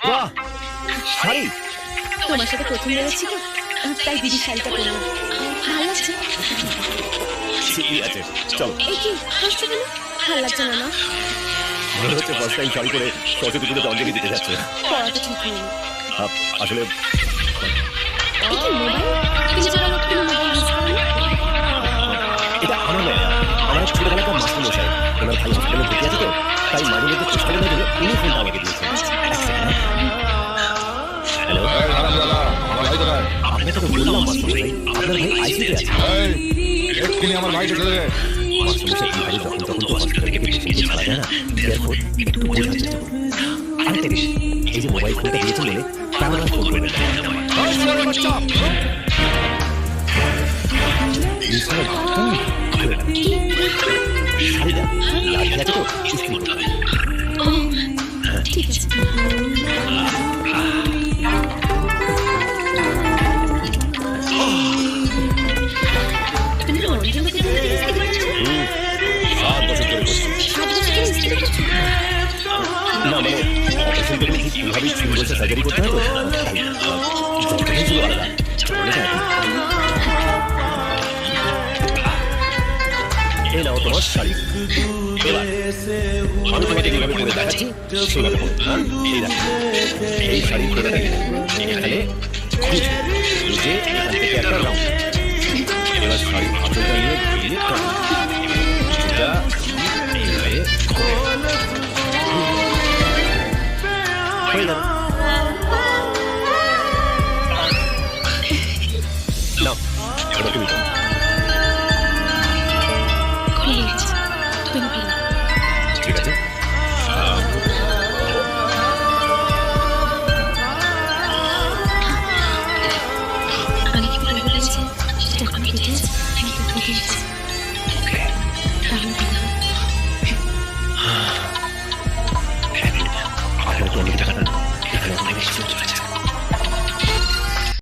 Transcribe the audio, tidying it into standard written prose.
বাহ, শাড়ি তোমার সাথে প্রথম বেরোচ্ছি তো, তাই দিদির শাড়িটা পরলাম। ভালো লাগছে? ঠিকই আছে, চল। এই কি হাসছো কেন? ভালো লাগছে না না? মনে হচ্ছে ফার্স্ট টাইম শাড়ি পরে সরস্বতী পুজোতে অঞ্জলি দিতে যাচ্ছে। পড়াটা ঠিক হয়নি। আসলে এই কি মোবাইল? তুমি যেন আমার কোনো মোবাইল ইউজ করো না? এটা আমার নয়, আমার এক ছোটবেলাকার মাস্টার মশাই। ওনার ভাই হসপিটালে ভর্তি আছে তো, তাই মাঝে মধ্যে চেষ্টা করে জন্য উনি ফোনটা আমাকে দিয়েছেন। এক সেকেন্ড। হ্যালো, আপনাকে তো বললাম মাস্টার মশাই, আপনার ভাই আইসিইউতে আছে। এক্ষুনি আমার ভাইকে ছেড়ে দে। মাস্টার মশাই কিভাবে যখন তখন তো হসপিটাল থেকে পেশেন্টকে ছাড়া যায় না, দেখো একটু বোঝার চেষ্টা করুন। আরেকটা জিনিস, এই যে মোবাইল ফোনটা দিয়েছেন বলে তার আমার ফোন করবেন না। শাড়িটা লাগিয়ে আছে তো, ইস্ত্রি করতে হবে। ঠিক আছে। তুমি কি অঞ্জলিকে দিয়ে ইস্ত্রি করছো? 7 বছর ধরে করছি। 7 বছর ধরে ইস্ত্রি করছো? না মানে অপারেশন করলে ঠিক এইভাবেই চুল বসে সার্জারি করতে হয় তো, তাই যতটাই ছিল আলাদা চলটা একই। এই নাও তোমার শাড়ি। এবার আমি তোমাকে যেভাবে পরে দেখাচ্ছি সেভাবে পরো, হ্যাঁ? এই দেখো, এই শাড়ি পরে এখানে খুঁজে এখান থেকে একটা রাউন্ড। এবার শাড়ির আঁচলটা নিয়ে ঘুরিয়ে টানো। এটা এইভাবে হয়ে গেল।